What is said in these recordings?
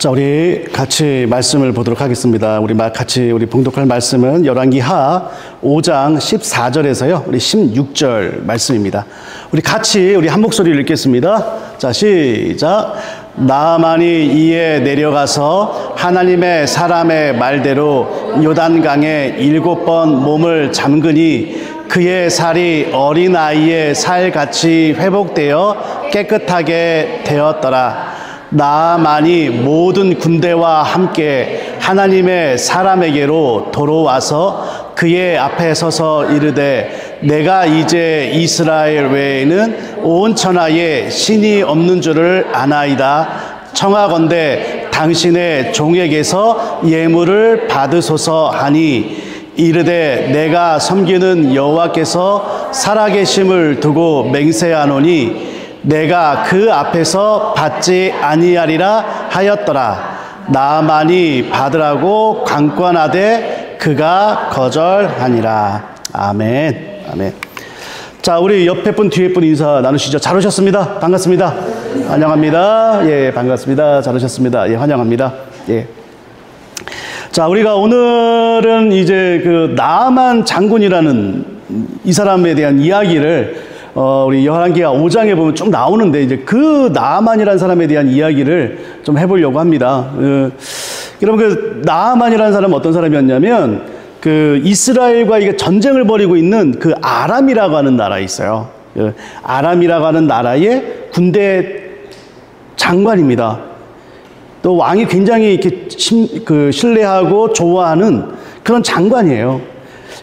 자, 우리 같이 말씀을 보도록 하겠습니다. 우리 봉독할 말씀은 열왕기하 5장 14절에서요. 우리 16절 말씀입니다. 우리 같이 한 목소리를 읽겠습니다. 자, 시작. 나아만이 이에 내려가서 하나님의 사람의 말대로 요단강에 7번 몸을 잠그니 그의 살이 어린아이의 살같이 회복되어 깨끗하게 되었더라. 나아만이 모든 군대와 함께 하나님의 사람에게로 돌아와서 그의 앞에 서서 이르되 내가 이제 이스라엘 외에는 온 천하에 신이 없는 줄을 아나이다. 청하건대 당신의 종에게서 예물을 받으소서 하니 이르되 내가 섬기는 여호와께서 살아계심을 두고 맹세하노니 내가 그 앞에서 받지 아니하리라 하였더라. 나아만이 받으라고 강권하되 그가 거절하니라. 아멘. 아멘. 자, 우리 옆에 분 뒤에 분 인사 나누시죠. 잘 오셨습니다. 반갑습니다. 환영합니다. 예, 반갑습니다. 잘 오셨습니다. 예, 환영합니다. 예. 자, 우리가 오늘은 이제 그 나아만 장군이라는 이 사람에 대한 이야기를 우리 열왕기하 5장에 보면 쭉 나오는데 이제 그 나아만이라는 사람에 대한 이야기를 좀 해보려고 합니다. 여러분 그 나아만이라는 사람은 어떤 사람이었냐면 그 이스라엘과 이게 전쟁을 벌이고 있는 그 아람이라고 하는 나라에 있어요. 아람이라고 하는 나라의 군대 장관입니다. 또 왕이 굉장히 이렇게 신뢰하고 좋아하는 그런 장관이에요.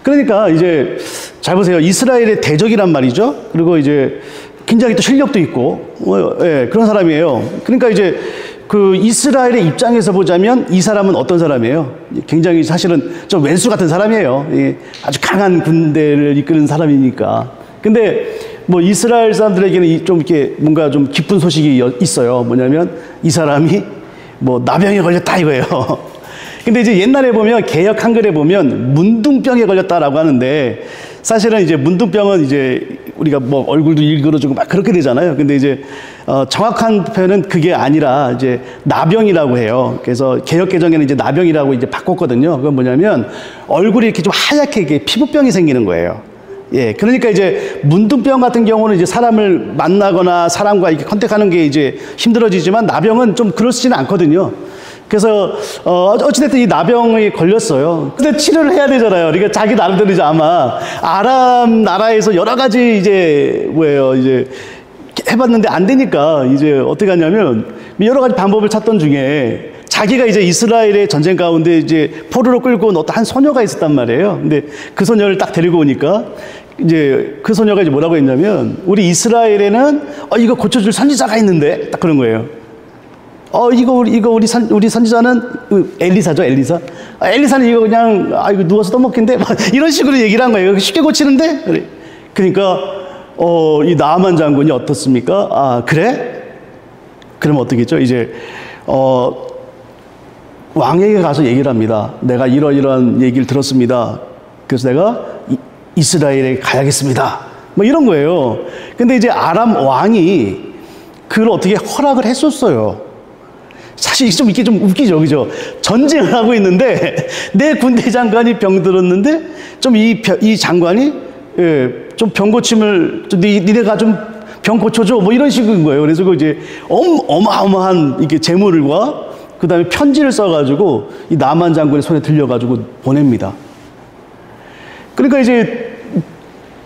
그러니까 이제 잘 보세요. 이스라엘의 대적이란 말이죠. 그리고 이제 굉장히 또 실력도 있고, 예, 그런 사람이에요. 그러니까 이제 그 이스라엘의 입장에서 보자면 이 사람은 어떤 사람이에요? 굉장히 사실은 좀 왼수 같은 사람이에요. 아주 강한 군대를 이끄는 사람이니까. 근데 뭐 이스라엘 사람들에게는 좀 이렇게 뭔가 좀 기쁜 소식이 있어요. 뭐냐면 이 사람이 뭐 나병에 걸렸다 이거예요. 근데 이제 옛날에 보면 개역 한글에 보면 문둥병에 걸렸다라고 하는데 사실은 이제 문둥병은 이제 우리가 뭐 얼굴도 일그러지고 막 그렇게 되잖아요. 근데 이제 정확한 표현은 그게 아니라 이제 나병이라고 해요. 그래서 개역 개정에는 이제 나병이라고 이제 바꿨거든요. 그건 뭐냐면 얼굴이 이렇게 좀 하얗게 이렇게 피부병이 생기는 거예요. 예, 그러니까 이제 문둥병 같은 경우는 이제 사람을 만나거나 사람과 이렇게 컨택하는 게 이제 힘들어지지만 나병은 좀 그렇지는 않거든요. 그래서 어찌됐든 이 나병에 걸렸어요. 근데 치료를 해야 되잖아요. 그러니까 자기 나름대로 이제 아마 아람 나라에서 여러 가지 이제 이제 해봤는데 안 되니까 이제 어떻게 하냐면 여러 가지 방법을 찾던 중에 자기가 이제 이스라엘의 전쟁 가운데 이제 포로로 끌고 온 어떤 한 소녀가 있었단 말이에요. 근데 그 소녀를 딱 데리고 오니까 이제 그 소녀가 이제 뭐라고 했냐면 우리 이스라엘에는 이거 고쳐줄 선지자가 있는데 딱 그런 거예요. 이거 우리 선지자는 엘리사죠, 엘리사. 엘리사는 이거 그냥 이거 누워서 떠먹긴데 막 이런 식으로 얘기를 한 거예요. 쉽게 고치는데. 그러니까 이 나아만 장군이 어떻습니까? 아, 그래? 그러면 어떻겠죠? 이제 왕에게 가서 얘기를 합니다. 내가 이러이러한 얘기를 들었습니다. 그래서 내가 이스라엘에 가야겠습니다. 뭐 이런 거예요. 근데 이제 아람 왕이 그걸 어떻게 허락을 했었어요. 사실 이게 좀 웃기죠, 그죠? 전쟁을 하고 있는데 내 군대 장관이 병들었는데 좀 이 장관이 좀 병 고침을 니네가 좀 병 고쳐줘 뭐 이런 식인 거예요. 그래서 그 이제 어마어마한 이게 재물과 그 다음에 편지를 써가지고 이 나아만 장군의 손에 들려가지고 보냅니다. 그러니까 이제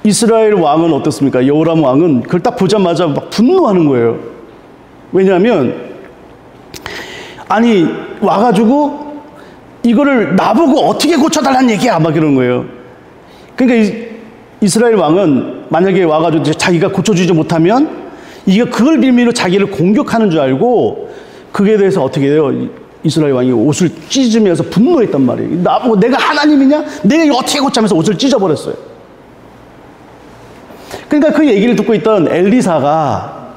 이스라엘 왕은 어떻습니까? 여호람 왕은 그걸 딱 보자마자 막 분노하는 거예요. 왜냐하면 아니 와가지고 이거를 나보고 어떻게 고쳐달라는 얘기야 막 이런 거예요. 그러니까 이스라엘 왕은 만약에 와가지고 자기가 고쳐주지 못하면 이게 그걸 빌미로 자기를 공격하는 줄 알고 그게 대해서 어떻게 해요? 이스라엘 왕이 옷을 찢으면서 분노했단 말이에요. 나보고 내가 하나님이냐? 내가 이거 어떻게 고치면서 옷을 찢어버렸어요. 그러니까 그 얘기를 듣고 있던 엘리사가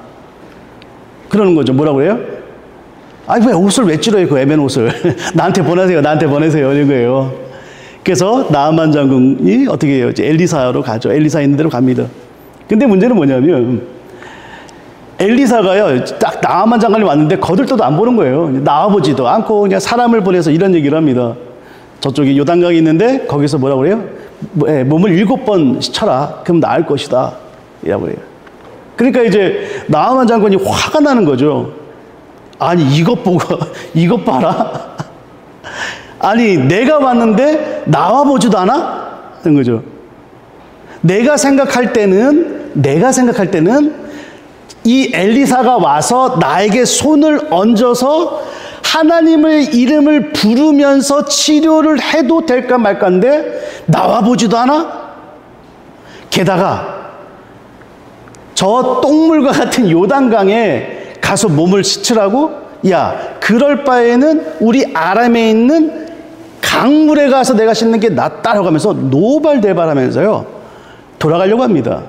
그러는 거죠. 뭐라고 해요? 아니 왜 옷을 왜 찢어요? 그 애매한 옷을 나한테 보내세요. 나한테 보내세요. 이런 거예요. 그래서 나아만 장군이 어떻게 해요? 이제 엘리사로 가죠. 엘리사 있는 데로 갑니다. 근데 문제는 뭐냐면 엘리사가요, 딱 나아만 장관이 왔는데 거들떠도 안 보는 거예요. 나와보지도 않고 그냥 사람을 보내서 이런 얘기를 합니다. 저쪽에 요단강이 있는데 거기서 뭐라고 그래요? 몸을 7번 쳐라. 그럼 나을 것이다. 이라고 그래요. 그러니까 이제 나아만 장관이 화가 나는 거죠. 아니 이것 보고 이것 봐라. 아니 내가 왔는데 나와보지도 않아? 그런 거죠. 내가 생각할 때는 이 엘리사가 와서 나에게 손을 얹어서 하나님의 이름을 부르면서 치료를 해도 될까 말까인데 나와보지도 않아? 게다가 저 똥물과 같은 요단강에 가서 몸을 씻으라고? 야, 그럴 바에는 우리 아람에 있는 강물에 가서 내가 씻는 게 낫다라고 하면서 노발대발하면서요 돌아가려고 합니다.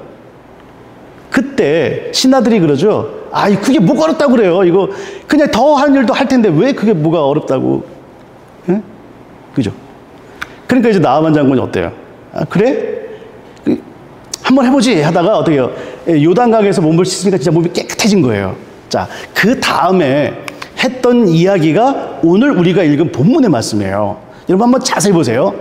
그때 신하들이 그러죠. 아이 그게 뭐가 어렵다고 그래요. 이거 그냥 더 하는 일도 할 텐데 왜 그게 뭐가 어렵다고. 응? 그죠? 그러니까 이제 나아만 장군이 어때요? 아 그래? 한번 해보지 하다가 어떻게 해요? 요단강에서 몸을 씻으니까 진짜 몸이 깨끗해진 거예요. 자, 그 다음에 했던 이야기가 오늘 우리가 읽은 본문의 말씀이에요. 여러분 한번 자세히 보세요.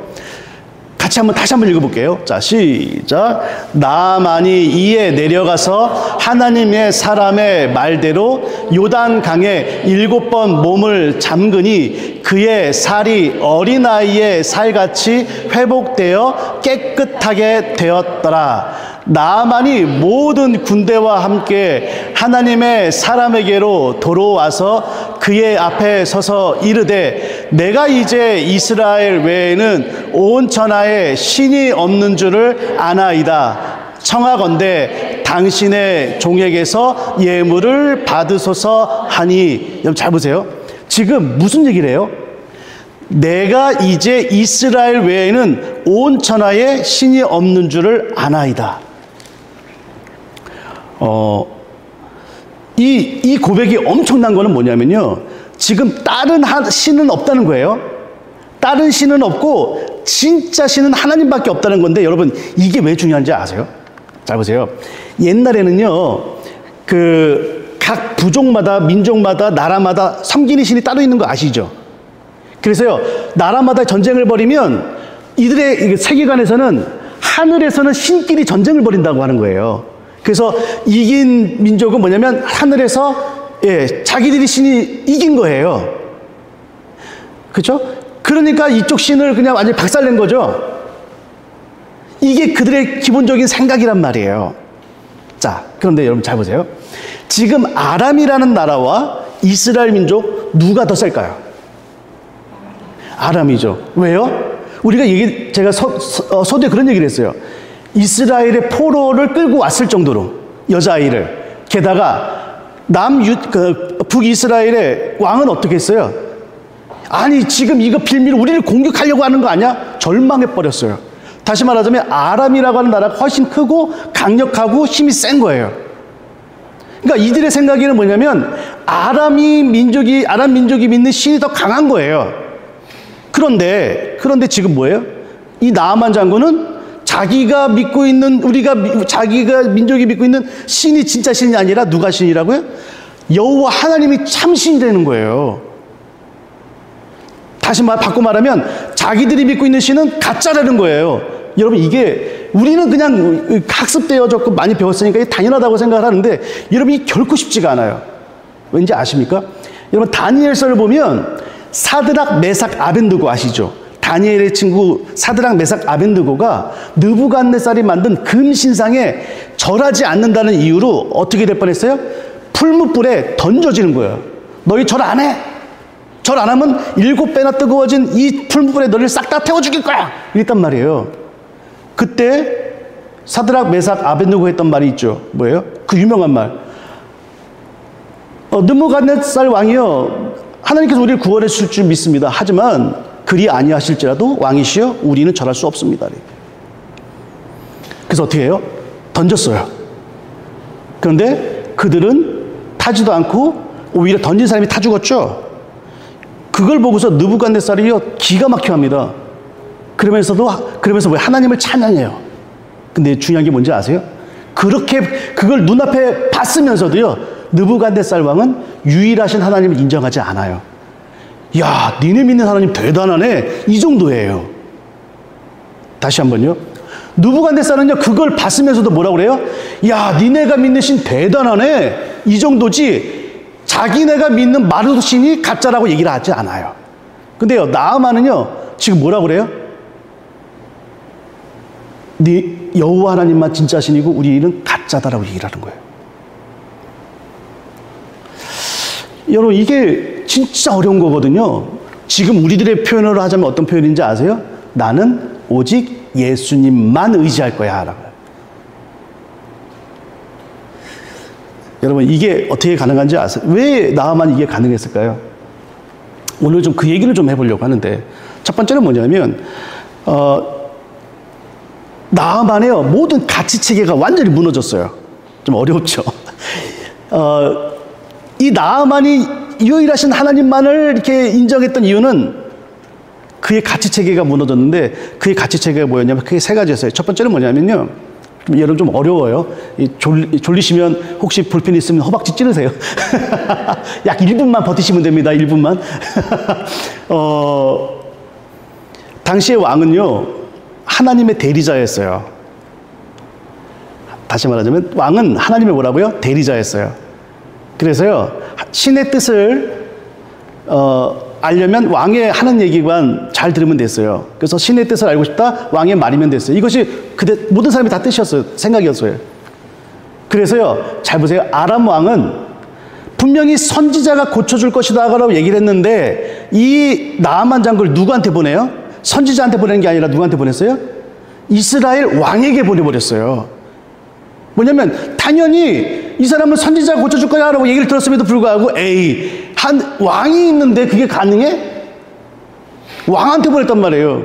같이 다시 한번 읽어볼게요. 자, 시작. 나아만이 이에 내려가서 하나님의 사람의 말대로 요단강에 7번 몸을 잠그니 그의 살이 어린아이의 살같이 회복되어 깨끗하게 되었더라. 나아만이 모든 군대와 함께 하나님의 사람에게로 돌아와서 그의 앞에 서서 이르되 내가 이제 이스라엘 외에는 온 천하에 신이 없는 줄을 아나이다. 청하건대 당신의 종에게서 예물을 받으소서 하니. 여러분 잘 보세요. 지금 무슨 얘기를 해요? 내가 이제 이스라엘 외에는 온 천하에 신이 없는 줄을 아나이다. 이 고백이 엄청난 거는 뭐냐면요. 지금 다른 신은 없다는 거예요. 다른 신은 없고 진짜 신은 하나님밖에 없다는 건데 여러분 이게 왜 중요한지 아세요? 잘 보세요. 옛날에는요. 각 부족마다 민족마다 나라마다 섬기는 신이 따로 있는 거 아시죠? 그래서요. 나라마다 전쟁을 벌이면 이들의 세계관에서는 하늘에서는 신끼리 전쟁을 벌인다고 하는 거예요. 그래서 이긴 민족은 뭐냐면 하늘에서 자기들이 신이 이긴 거예요. 그렇죠? 그러니까 이쪽 신을 그냥 완전히 박살낸 거죠. 이게 그들의 기본적인 생각이란 말이에요. 자, 그런데 여러분 잘 보세요. 지금 아람이라는 나라와 이스라엘 민족 누가 더 셀까요? 아람이죠. 왜요? 우리가 제가 서두에 그런 얘기를 했어요. 이스라엘의 포로를 끌고 왔을 정도로 여자아이를. 게다가 북이스라엘의 왕은 어떻게 했어요? 아니 지금 이거 빌미로 우리를 공격하려고 하는 거 아니야? 절망해버렸어요. 다시 말하자면 아람이라고 하는 나라가 훨씬 크고 강력하고 힘이 센 거예요. 그러니까 이들의 생각에는 뭐냐면 아람 민족이 믿는 신이 더 강한 거예요. 그런데 지금 뭐예요? 이 나아만 장군은 자기가 믿고 있는 자기가 민족이 믿고 있는 신이 진짜 신이 아니라 누가 신이라고요? 여호와 하나님이 참 신이 되는 거예요. 다시 바꿔 말하면 자기들이 믿고 있는 신은 가짜라는 거예요. 여러분 이게 우리는 그냥 학습되어졌고 많이 배웠으니까 당연하다고 생각을 하는데 여러분 이 결코 쉽지가 않아요. 왠지 아십니까? 여러분 다니엘서를 보면 사드락 메삭 아벤느고 아시죠? 다니엘의 친구 사드락 메삭 아벤느고가 느부갓네살이 만든 금신상에 절하지 않는다는 이유로 어떻게 될 뻔했어요? 풀무불에 던져지는 거예요. 너희 절 안 해? 절 안 하면 7배나 뜨거워진 이 풀무불에 너를 싹 다 태워 죽일 거야! 이랬단 말이에요. 그때 사드락 메삭 아벤느고 했던 말이 있죠. 뭐예요? 그 유명한 말. 느부갓네살 왕이요, 하나님께서 우리를 구원해 주실 줄 믿습니다. 하지만 그리 아니하실지라도 왕이시여 우리는 절할 수 없습니다. 그래서 어떻게 해요? 던졌어요. 그런데 그들은 타지도 않고 오히려 던진 사람이 타 죽었죠. 그걸 보고서 느부갓네살이요 기가 막혀 합니다. 그러면서 왜 하나님을 찬양해요. 근데 중요한 게 뭔지 아세요? 그렇게 그걸 눈앞에 봤으면서도요 느부갓네살 왕은 유일하신 하나님을 인정하지 않아요. 야, 니네 믿는 하나님 대단하네. 이 정도예요. 다시 한번요. 느부갓네살은요, 그걸 봤으면서도 뭐라고 그래요? 야, 니네가 믿는 신 대단하네. 이 정도지, 자기네가 믿는 마르도신이 가짜라고 얘기를 하지 않아요. 근데요, 나아만은요, 지금 뭐라고 그래요? 네 여호와 하나님만 진짜 신이고 우리는 가짜다라고 얘기를 하는 거예요. 여러분, 이게 진짜 어려운 거거든요. 지금 우리들의 표현으로 하자면 어떤 표현인지 아세요? 나는 오직 예수님만 의지할 거야 라고. 여러분, 이게 어떻게 가능한지 아세요? 왜 나만 이게 가능했을까요? 오늘 좀 그 얘기를 좀 해보려고 하는데, 첫 번째는 뭐냐면 나만의 모든 가치 체계가 완전히 무너졌어요. 좀 어렵죠. 이 나만이 유일하신 하나님만을 이렇게 인정했던 이유는 그의 가치 체계가 무너졌는데, 그의 가치 체계가 뭐였냐면 그게 세 가지였어요. 첫 번째는 뭐냐면요, 여러분 좀 어려워요. 졸리시면 혹시 불편 있으면 허벅지 찌르세요. 약 1분만 버티시면 됩니다. 1분만. 당시의 왕은요, 하나님의 대리자였어요. 다시 말하자면 왕은 하나님의 뭐라고요? 대리자였어요. 그래서요, 신의 뜻을 알려면 왕의 하는 얘기만 잘 들으면 됐어요. 그래서 신의 뜻을 알고 싶다, 왕의 말이면 됐어요. 이것이 모든 사람이 다 뜻이었어요. 생각이었어요. 그래서요, 잘 보세요. 아람 왕은 분명히 선지자가 고쳐줄 것이다 라고 얘기를 했는데, 이 나아만 장군을 누구한테 보내요? 선지자한테 보내는 게 아니라 누구한테 보냈어요? 이스라엘 왕에게 보내버렸어요. 뭐냐면 당연히 이 사람은 선지자가 고쳐줄 거야 라고 얘기를 들었음에도 불구하고, 에이, 한 왕이 있는데 그게 가능해? 왕한테 보냈단 말이에요.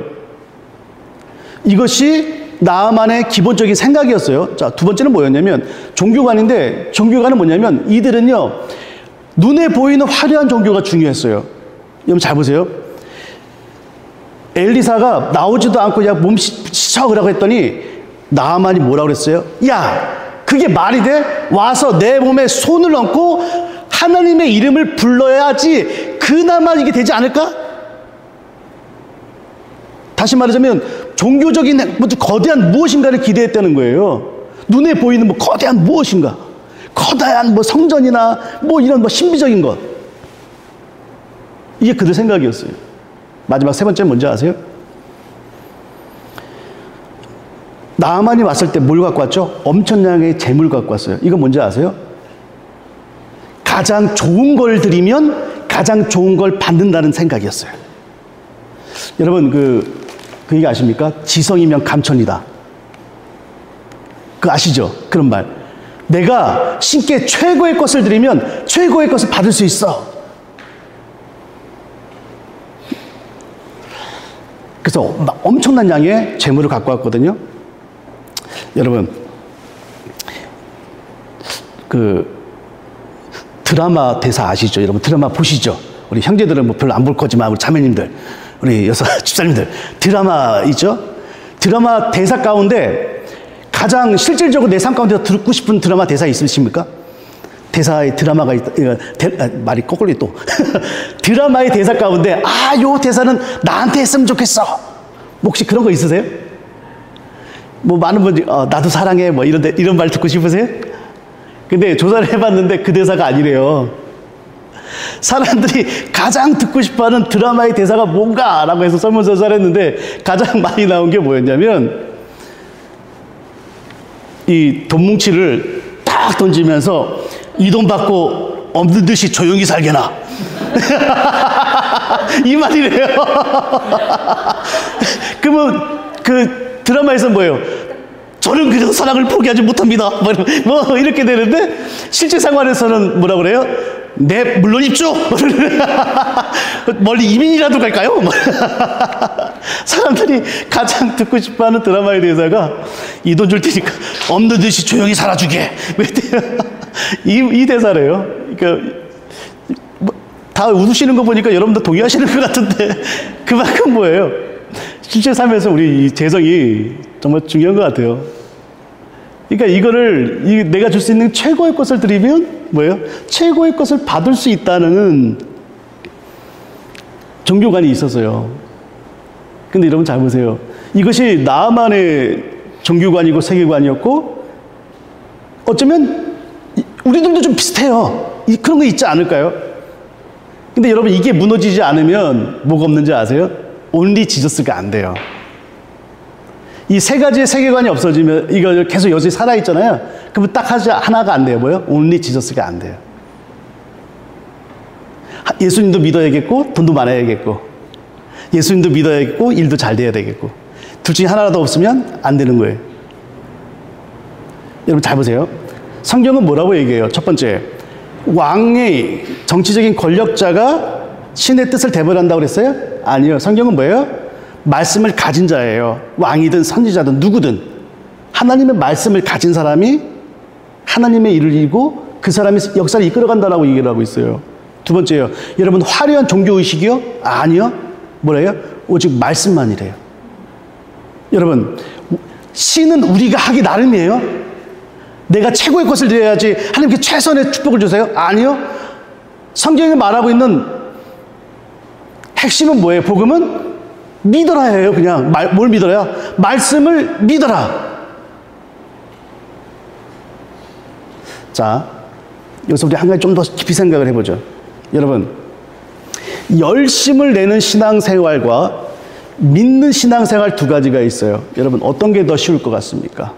이것이 나아만의 기본적인 생각이었어요. 자, 두 번째는 뭐였냐면 종교관인데, 종교관은 뭐냐면 이들은요, 눈에 보이는 화려한 종교가 중요했어요. 여러분 잘 보세요. 엘리사가 나오지도 않고 야, 몸 씻어 그러고 했더니 나아만이 뭐라고 그랬어요? 야, 그게 말이 돼? 와서 내 몸에 손을 얹고 하나님의 이름을 불러야지 그나마 이게 되지 않을까? 다시 말하자면 종교적인 거대한 무엇인가를 기대했다는 거예요. 눈에 보이는 거대한 무엇인가, 커다란 성전이나 이런 신비적인 것, 이게 그들 생각이었어요. 마지막 세 번째는 뭔지 아세요? 나아만이 왔을 때 뭘 갖고 왔죠? 엄청나게 재물 갖고 왔어요. 이건 뭔지 아세요? 가장 좋은 걸 드리면 가장 좋은 걸 받는다는 생각이었어요. 여러분 그 얘기 아십니까? 지성이면 감천이다. 그거 아시죠? 그런 말. 내가 신께 최고의 것을 드리면 최고의 것을 받을 수 있어. 그래서 엄청난 양의 재물을 갖고 왔거든요. 여러분, 그 드라마 대사 아시죠? 여러분 드라마 보시죠? 우리 형제들은 별로 안 볼 거지만 우리 자매님들, 우리 여섯 집사님들, 드라마 있죠? 드라마 대사 가운데 가장 실질적으로 내 삶 가운데 듣고 싶은 드라마 대사 있으십니까? 대사의 드라마가 말이 거꾸로 또 드라마의 대사 가운데 요 대사는 나한테 했으면 좋겠어. 혹시 그런 거 있으세요? 많은 분들이 나도 사랑해 이런 말 듣고 싶으세요? 근데 조사를 해봤는데 그 대사가 아니래요. 사람들이 가장 듣고 싶어하는 드라마의 대사가 뭔가 라고 해서 설문조사를 했는데 가장 많이 나온 게 뭐였냐면, 이 돈 뭉치를 딱 던지면서 이 돈 받고 없는 듯이 조용히 살게나 이 말이래요. 그러면 그 드라마에서 뭐예요? 저는 그냥 사랑을 포기하지 못합니다. 이렇게 되는데 실제 생활에서는 뭐라 그래요? 네, 물론 있죠. 멀리 이민이라도 갈까요? 사람들이 가장 듣고 싶어하는 드라마의 대사가 이 돈 줄 테니까 없는 듯이 조용히 살아주게. 이 대사래요. 그러니까 다 웃으시는 거 보니까 여러분도 동의하시는 것 같은데 그만큼 뭐예요? 실제 삶에서 우리 이 재성이 정말 중요한 것 같아요. 그러니까 이거를 내가 줄 수 있는 최고의 것을 드리면 뭐예요? 최고의 것을 받을 수 있다는 종교관이 있었어요. 근데 여러분 잘 보세요. 이것이 나만의 종교관이고 세계관이었고 어쩌면 우리들도 좀 비슷해요. 그런 거 있지 않을까요? 근데 여러분 이게 무너지지 않으면 뭐가 없는지 아세요? 온리 지저스가 안 돼요. 이 세 가지의 세계관이 없어지면 이거 계속 여전히 살아있잖아요. 그러면 딱 하나가 안 돼요. 뭐요? 온리 지저스가 안 돼요. 예수님도 믿어야겠고 돈도 많아야겠고 예수님도 믿어야겠고 일도 잘 돼야 되겠고 둘 중에 하나라도 없으면 안 되는 거예요. 여러분 잘 보세요. 성경은 뭐라고 얘기해요? 첫 번째, 왕의 정치적인 권력자가 신의 뜻을 대변한다고 그랬어요? 아니요. 성경은 뭐예요? 말씀을 가진 자예요. 왕이든 선지자든 누구든 하나님의 말씀을 가진 사람이 하나님의 일을 이루고 그 사람이 역사를 이끌어간다라고 얘기를 하고 있어요. 두 번째요. 여러분 화려한 종교의식이요? 아니요. 뭐래요? 오직 말씀만이래요. 여러분 신은 우리가 하기 나름이에요. 내가 최고의 것을 드려야지 하나님께 최선의 축복을 주세요? 아니요. 성경이 말하고 있는 핵심은 뭐예요? 복음은 믿어라예요. 그냥 뭘 믿어라? 말씀을 믿어라. 자, 여기서 우리 한 가지 좀 더 깊이 생각을 해보죠. 여러분, 열심을 내는 신앙생활과 믿는 신앙생활 두 가지가 있어요. 여러분, 어떤 게 더 쉬울 것 같습니까?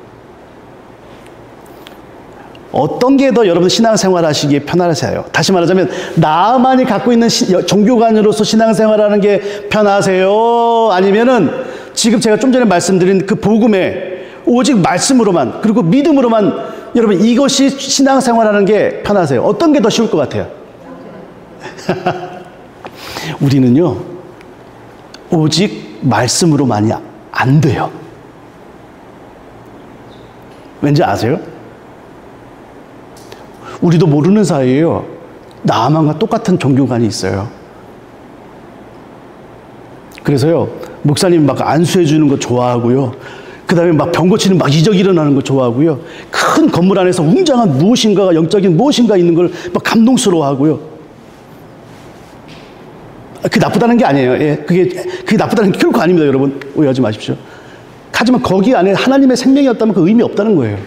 어떤 게 더 여러분 신앙생활 하시기에 편하세요? 다시 말하자면 나만이 갖고 있는 종교관으로서 신앙생활하는 게 편하세요? 아니면은 지금 제가 좀 전에 말씀드린 그 복음에 오직 말씀으로만 그리고 믿음으로만 여러분 이것이 신앙생활하는 게 편하세요? 어떤 게 더 쉬울 것 같아요? 우리는요 오직 말씀으로만이 안 돼요. 왠지 아세요? 우리도 모르는 사이에요. 나만과 똑같은 종교관이 있어요. 그래서요, 목사님 막 안수해 주는 거 좋아하고요. 그 다음에 막 병 고치는 막 이적 일어나는 거 좋아하고요. 큰 건물 안에서 웅장한 무엇인가가 영적인 무엇인가 있는 걸 막 감동스러워 하고요. 그게 나쁘다는 게 아니에요. 예, 그게 나쁘다는 게 결코 아닙니다, 여러분. 오해하지 마십시오. 하지만 거기 안에 하나님의 생명이었다면 그 의미 없다는 거예요.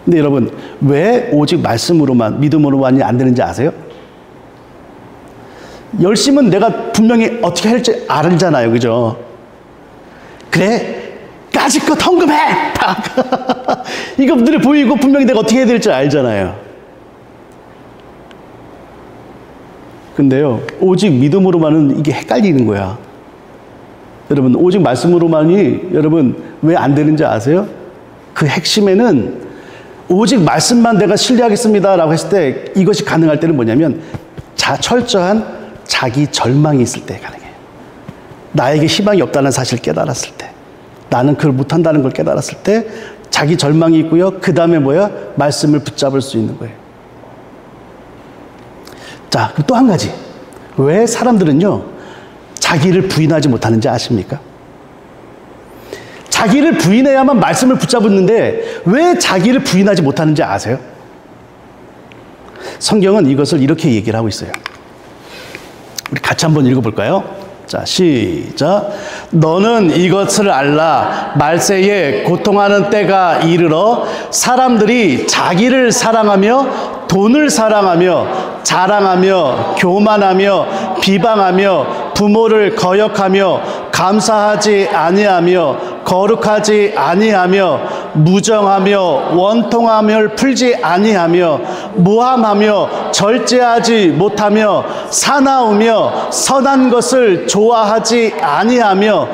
근데 여러분 왜 오직 말씀으로만 믿음으로만이 안 되는지 아세요? 열심은 내가 분명히 어떻게 할지 알잖아요. 그죠? 그래 까짓것 헌금해! 이거 눈에 보이고 분명히 내가 어떻게 해야 될지 알잖아요. 근데요 오직 믿음으로만은 이게 헷갈리는 거야. 여러분 오직 말씀으로만이 여러분 왜 안 되는지 아세요? 그 핵심에는 오직 말씀만 내가 신뢰하겠습니다 라고 했을 때 이것이 가능할 때는 뭐냐면 철저한 자기 절망이 있을 때 가능해요. 나에게 희망이 없다는 사실을 깨달았을 때 나는 그걸 못한다는 걸 깨달았을 때 자기 절망이 있고요. 그 다음에 뭐야? 말씀을 붙잡을 수 있는 거예요. 자, 그럼 또 한 가지. 왜 사람들은요 자기를 부인하지 못하는지 아십니까? 자기를 부인해야만 말씀을 붙잡았는데 왜 자기를 부인하지 못하는지 아세요? 성경은 이것을 이렇게 얘기를 하고 있어요. 우리 같이 한번 읽어볼까요? 자, 시작. 너는 이것을 알라. 말세에 고통하는 때가 이르러 사람들이 자기를 사랑하며 돈을 사랑하며 자랑하며 교만하며 비방하며 부모를 거역하며 감사하지 아니하며 거룩하지 아니하며 무정하며 원통함을 풀지 아니하며 모함하며 절제하지 못하며 사나우며 선한 것을 좋아하지 아니하며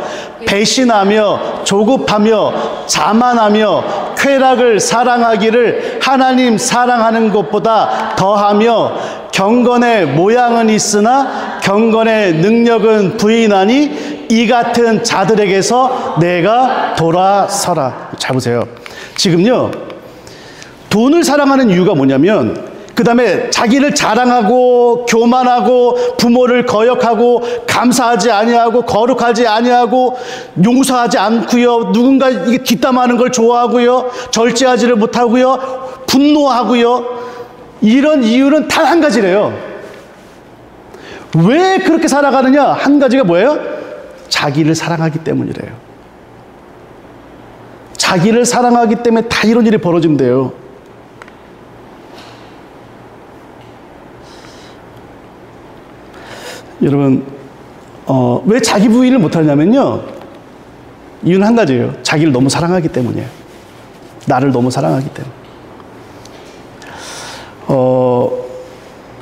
배신하며 조급하며 자만하며 쾌락을 사랑하기를 하나님 사랑하는 것보다 더하며 경건의 모양은 있으나 경건의 능력은 부인하니 이 같은 자들에게서 내가 돌아서라. 잘 보세요. 지금요 돈을 사랑하는 이유가 뭐냐면 그 다음에 자기를 자랑하고 교만하고 부모를 거역하고 감사하지 아니하고 거룩하지 아니하고 용서하지 않고요. 누군가 이게 뒷담화하는 걸 좋아하고요. 절제하지를 못하고요. 분노하고요. 이런 이유는 단 한 가지래요. 왜 그렇게 살아가느냐? 한 가지가 뭐예요? 자기를 사랑하기 때문이래요. 자기를 사랑하기 때문에 다 이런 일이 벌어진대요. 여러분, 왜 자기 부인을 못하냐면요. 이유는 한 가지예요. 자기를 너무 사랑하기 때문이에요. 나를 너무 사랑하기 때문에.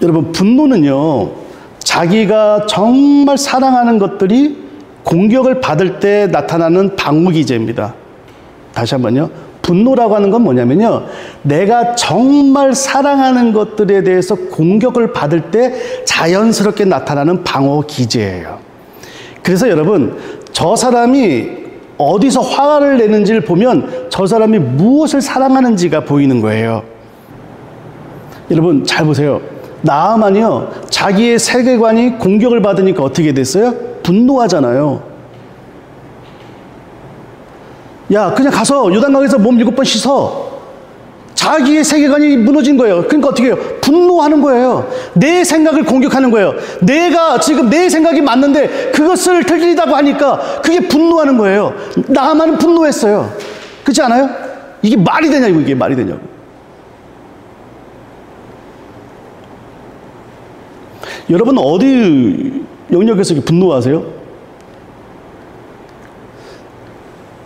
여러분, 분노는요, 자기가 정말 사랑하는 것들이 공격을 받을 때 나타나는 방어기제입니다. 다시 한번요. 분노라고 하는 건 뭐냐면요. 내가 정말 사랑하는 것들에 대해서 공격을 받을 때 자연스럽게 나타나는 방어기제예요. 그래서 여러분, 저 사람이 어디서 화를 내는지를 보면 저 사람이 무엇을 사랑하는지가 보이는 거예요. 여러분, 잘 보세요. 나아만이요, 자기의 세계관이 공격을 받으니까 어떻게 됐어요? 분노하잖아요. 야, 그냥 가서 요단강에서 몸 7번 씻어. 자기의 세계관이 무너진 거예요. 그러니까 어떻게 해요? 분노하는 거예요. 내 생각을 공격하는 거예요. 내가 지금 내 생각이 맞는데 그것을 틀리다고 하니까 그게 분노하는 거예요. 나만은 분노했어요. 그렇지 않아요? 이게 말이 되냐고, 이게 말이 되냐고. 여러분, 어디 영역에서 분노하세요?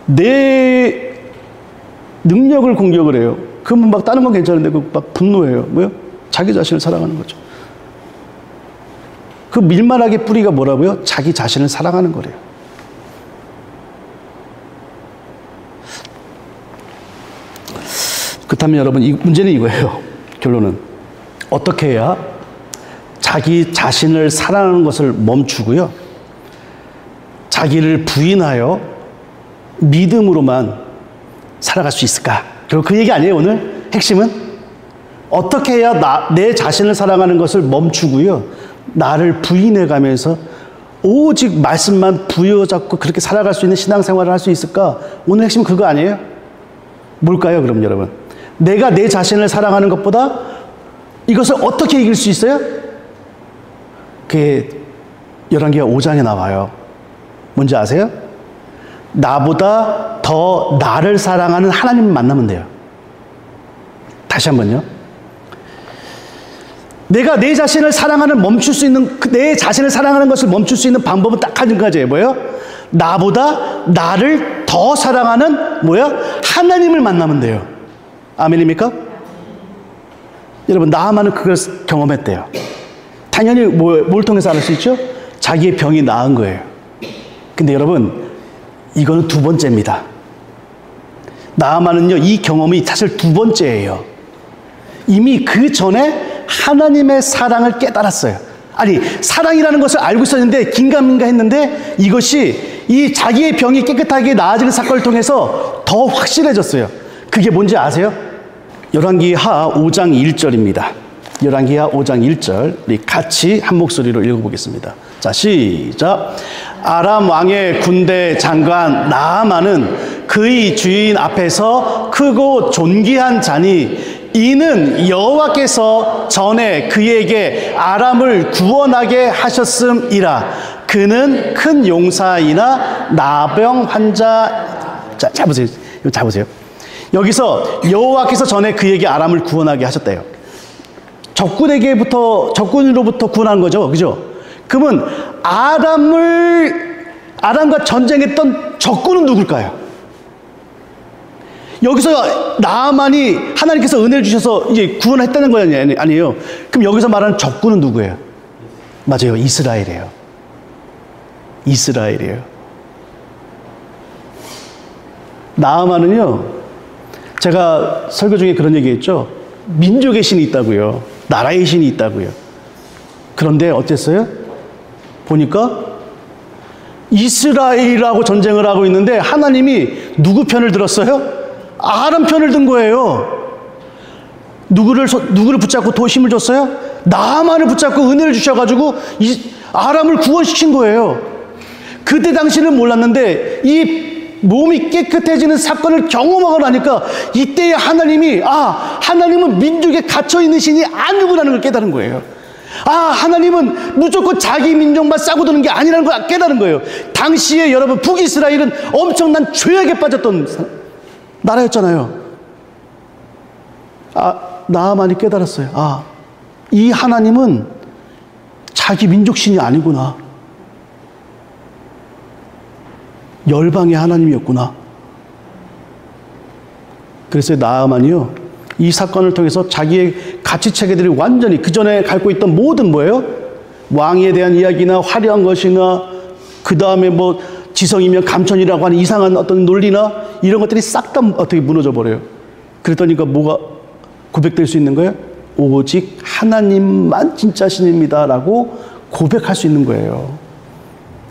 내 능력을 공격을 해요. 그러면 막 다른 건 괜찮은데 막 분노해요. 뭐요? 자기 자신을 사랑하는 거죠. 그 밀만하게 뿌리가 뭐라고요? 자기 자신을 사랑하는 거래요. 그렇다면 여러분, 이 문제는 이거예요. 결론은 어떻게 해야 자기 자신을 사랑하는 것을 멈추고요, 자기를 부인하여 믿음으로만 살아갈 수 있을까? 결국 그 얘기 아니에요. 오늘 핵심은 어떻게 해야 내 자신을 사랑하는 것을 멈추고요, 나를 부인해가면서 오직 말씀만 부여잡고 그렇게 살아갈 수 있는 신앙생활을 할 수 있을까? 오늘 핵심은 그거 아니에요? 뭘까요? 그럼 여러분, 내가 내 자신을 사랑하는 것보다 이것을 어떻게 이길 수 있어요? 그게 열왕기하 5장에 나와요. 뭔지 아세요? 나보다 더 나를 사랑하는 하나님을 만나면 돼요. 다시 한번요. 내가 내 자신을 사랑하는 멈출 수 있는, 내 자신을 사랑하는 것을 멈출 수 있는 방법은 딱 한 가지예요. 뭐예요? 나보다 나를 더 사랑하는 뭐야? 하나님을 만나면 돼요. 아멘입니까? 여러분, 나아만은 그걸 경험했대요. 당연히 뭘 통해서 알 수 있죠? 자기의 병이 나은 거예요. 근데 여러분, 이거는 두 번째입니다. 나아만은요, 이 경험이 사실 두 번째예요. 이미 그 전에 하나님의 사랑을 깨달았어요. 아니, 사랑이라는 것을 알고 있었는데 긴가민가 했는데 이것이 이 자기의 병이 깨끗하게 나아지는 사건을 통해서 더 확실해졌어요. 그게 뭔지 아세요? 열왕기하 5장 1절입니다. 열왕기하 5장 1절, 우리 같이 한 목소리로 읽어보겠습니다. 자, 시작. 아람 왕의 군대 장관 나아만은 그의 주인 앞에서 크고 존귀한 자니 이는 여호와께서 전에 그에게 아람을 구원하게 하셨음이라. 그는 큰 용사이나 나병 환자. 자, 보세요. 이거 잘 보세요. 여기서 여호와께서 전에 그에게 아람을 구원하게 하셨대요. 적군으로부터 구원한 거죠. 그죠? 그러면 아람과 전쟁했던 적군은 누굴까요? 여기서 나아만이 하나님께서 은혜를 주셔서 이제 구원했다는 거 아니에요. 그럼 여기서 말하는 적군은 누구예요? 맞아요. 이스라엘이에요. 이스라엘이에요. 나아만은요, 제가 설교 중에 그런 얘기 했죠. 민족의 신이 있다고요. 나라의 신이 있다고요. 그런데 어땠어요? 보니까 이스라엘하고 전쟁을 하고 있는데 하나님이 누구 편을 들었어요? 아람 편을 든 거예요. 누구를 붙잡고 더 힘을 줬어요? 나만을 붙잡고 은혜를 주셔가지고 이 아람을 구원시킨 거예요. 그때 당시는 몰랐는데 이 몸이 깨끗해지는 사건을 경험하고 나니까 이때에 하나님이 하나님은 민족에 갇혀있는 신이 아니구나는 걸 깨달은 거예요. 하나님은 무조건 자기 민족만 싸고 드는 게 아니라는 걸 깨달은 거예요. 당시에 여러분 북이스라엘은 엄청난 죄악에 빠졌던 나라였잖아요. 나만이 깨달았어요. 이 하나님은 자기 민족 신이 아니구나. 열방의 하나님이었구나. 그래서 나아만이요, 이 사건을 통해서 자기의 가치체계들이 완전히 그 전에 갖고 있던 모든 뭐예요? 왕에 대한 이야기나 화려한 것이나 그 다음에 뭐 지성이면 감천이라고 하는 이상한 어떤 논리나 이런 것들이 싹 다 어떻게 무너져 버려요. 그랬더니까 뭐가 고백될 수 있는 거예요? 오직 하나님만 진짜 신입니다라고 고백할 수 있는 거예요.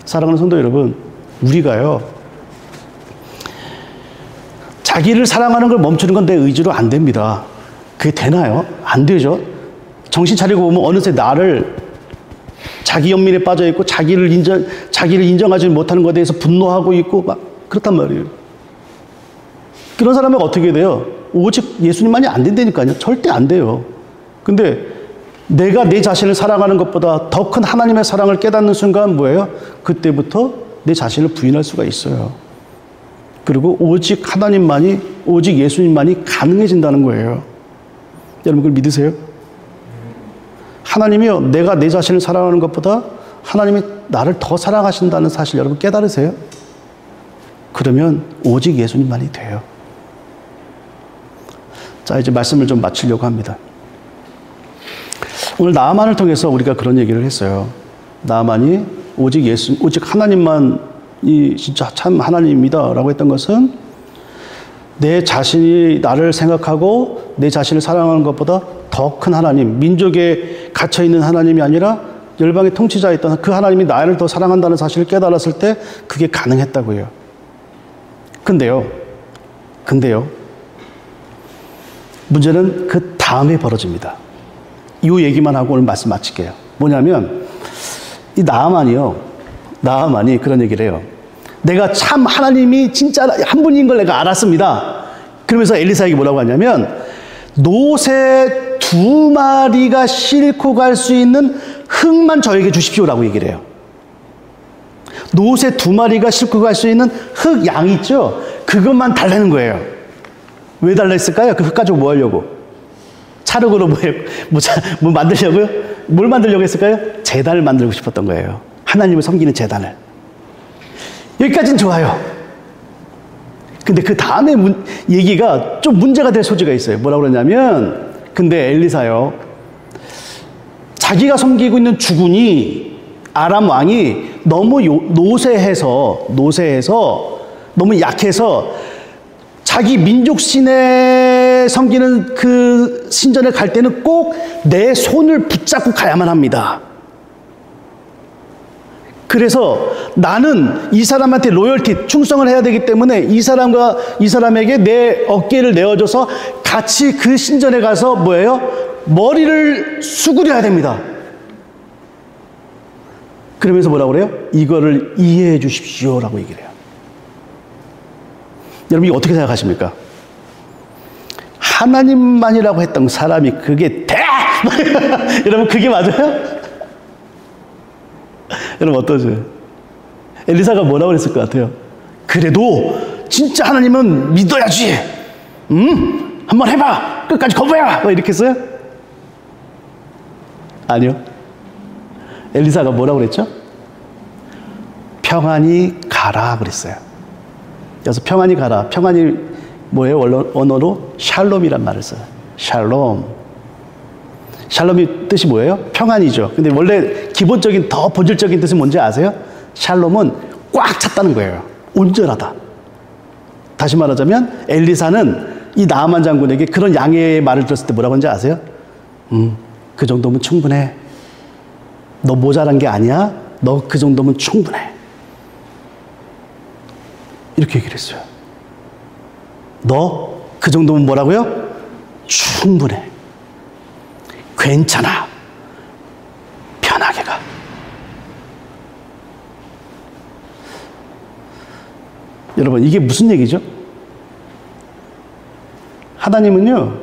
사랑하는 성도 여러분, 우리가요, 자기를 사랑하는 걸 멈추는 건 내 의지로 안 됩니다. 그게 되나요? 안 되죠. 정신 차리고 보면 어느새 나를 자기 연민에 빠져 있고 자기를 인정하지 못하는 것에 대해서 분노하고 있고 막 그렇단 말이에요. 그런 사람은 어떻게 돼요? 오직 예수님만이 안 된다니까요. 절대 안 돼요. 근데 내가 내 자신을 사랑하는 것보다 더 큰 하나님의 사랑을 깨닫는 순간 뭐예요? 그때부터 내 자신을 부인할 수가 있어요. 그리고 오직 하나님만이, 오직 예수님만이 가능해진다는 거예요. 여러분 그걸 믿으세요? 하나님이요, 내가 내 자신을 사랑하는 것보다 하나님이 나를 더 사랑하신다는 사실 여러분 깨달으세요? 그러면 오직 예수님만이 돼요. 자, 이제 말씀을 좀 마치려고 합니다. 오늘 나아만을 통해서 우리가 그런 얘기를 했어요. 나아만이 오직 하나님만이 진짜 참 하나님입니다 라고 했던 것은 내 자신이 나를 생각하고 내 자신을 사랑하는 것보다 더 큰 하나님, 민족에 갇혀있는 하나님이 아니라 열방의 통치자였던 그 하나님이 나를 더 사랑한다는 사실을 깨달았을 때 그게 가능했다고 해요. 근데요, 문제는 그 다음에 벌어집니다. 이 얘기만 하고 오늘 말씀 마칠게요. 뭐냐면 이 나아만이 그런 얘기를 해요. 내가 참 하나님이 진짜 한 분인 걸 내가 알았습니다. 그러면서 엘리사에게 뭐라고 하냐면 노새 2마리가 싣고 갈 수 있는 흙만 저에게 주십시오라고 얘기를 해요. 노새 2마리가 싣고 갈 수 있는 흙 양 있죠? 그것만 달라는 거예요. 왜 달라 했을까요? 그 흙 가지고 뭐 하려고? 차력으로 뭐 만들려고요? 뭘 만들려고 했을까요? 제단을 만들고 싶었던 거예요. 하나님을 섬기는 제단을. 여기까지는 좋아요. 근데 그 다음에 얘기가 좀 문제가 될 소지가 있어요. 뭐라고 그러냐면, 근데 엘리사요, 자기가 섬기고 있는 주군이 아람 왕이 너무 노쇠해서 너무 약해서 자기 민족 신에 섬기는 그 신전에 갈 때는 꼭 내 손을 붙잡고 가야만 합니다. 그래서 나는 이 사람한테 로열티, 충성을 해야 되기 때문에 이 사람에게 내 어깨를 내어줘서 같이 그 신전에 가서 뭐예요? 머리를 수그려야 됩니다. 그러면서 뭐라고 그래요? 이거를 이해해 주십시오라고 얘기를 해요. 여러분 이거 어떻게 생각하십니까? 하나님만이라고 했던 사람이 그게 돼! 여러분 그게 맞아요? 여러분 어떠세요? 엘리사가 뭐라고 그랬을 것 같아요? 그래도 진짜 하나님은 믿어야지. 한번 해봐. 끝까지 거부해봐. 이렇게 했어요? 아니요. 엘리사가 뭐라고 그랬죠? 평안히 가라 그랬어요. 그래서 평안히 가라. 평안이 뭐예요? 언어로 샬롬이란 말을 써요. 샬롬. 샬롬이 뜻이 뭐예요? 평안이죠. 근데 원래 기본적인 더 본질적인 뜻은 뭔지 아세요? 샬롬은 꽉 찼다는 거예요. 온전하다. 다시 말하자면 엘리사는 이 나아만 장군에게 그런 양해의 말을 들었을 때 뭐라고 하는지 아세요? 그 정도면 충분해. 너 모자란 게 아니야. 너 그 정도면 충분해. 이렇게 얘기를 했어요. 너 그 정도면 뭐라고요? 충분해. 괜찮아. 편하게 가. 여러분, 이게 무슨 얘기죠? 하나님은요,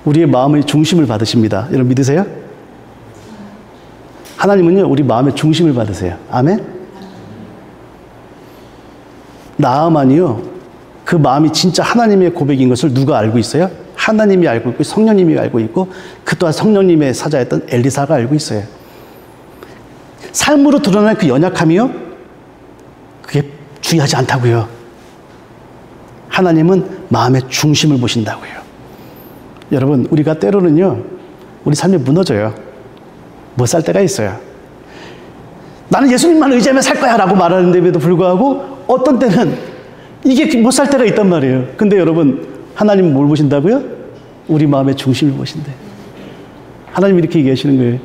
우리의 마음의 중심을 받으십니다. 여러분 믿으세요? 하나님은요, 우리 마음의 중심을 받으세요. 아멘? 나아만이요, 그 마음이 진짜 하나님의 고백인 것을 누가 알고 있어요? 하나님이 알고 있고 성령님이 알고 있고 그 또한 성령님의 사자였던 엘리사가 알고 있어요. 삶으로 드러난 그 연약함이요, 그게 중요하지 않다고요. 하나님은 마음의 중심을 보신다고요. 여러분, 우리가 때로는요, 우리 삶이 무너져요. 못 살 때가 있어요. 나는 예수님만 의지하며 살 거야 라고 말하는데도 불구하고 어떤 때는 이게 못 살 때가 있단 말이에요. 근데 여러분, 하나님은 뭘 보신다고요? 우리 마음의 중심을 보신대. 하나님이 이렇게 얘기하시는 거예요.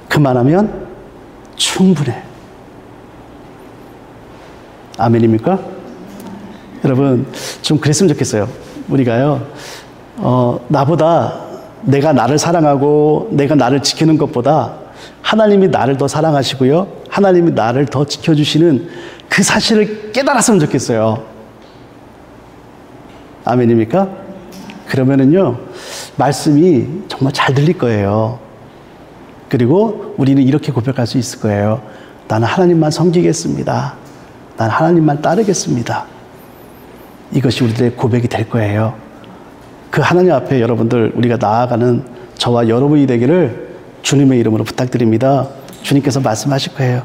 그만하면 충분해. 아멘입니까? 여러분, 좀 그랬으면 좋겠어요. 우리가요, 나보다 내가 나를 사랑하고 내가 나를 지키는 것보다 하나님이 나를 더 사랑하시고요, 하나님이 나를 더 지켜주시는 그 사실을 깨달았으면 좋겠어요. 아멘입니까? 그러면은요, 말씀이 정말 잘 들릴 거예요. 그리고 우리는 이렇게 고백할 수 있을 거예요. 나는 하나님만 섬기겠습니다. 나는 하나님만 따르겠습니다. 이것이 우리들의 고백이 될 거예요. 그 하나님 앞에 여러분들, 우리가 나아가는 저와 여러분이 되기를 주님의 이름으로 부탁드립니다. 주님께서 말씀하실 거예요.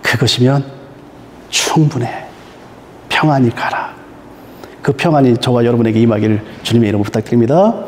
그것이면 충분해. 평안히 가라. 그 평안이 저와 여러분에게 임하기를 주님의 이름으로 부탁드립니다.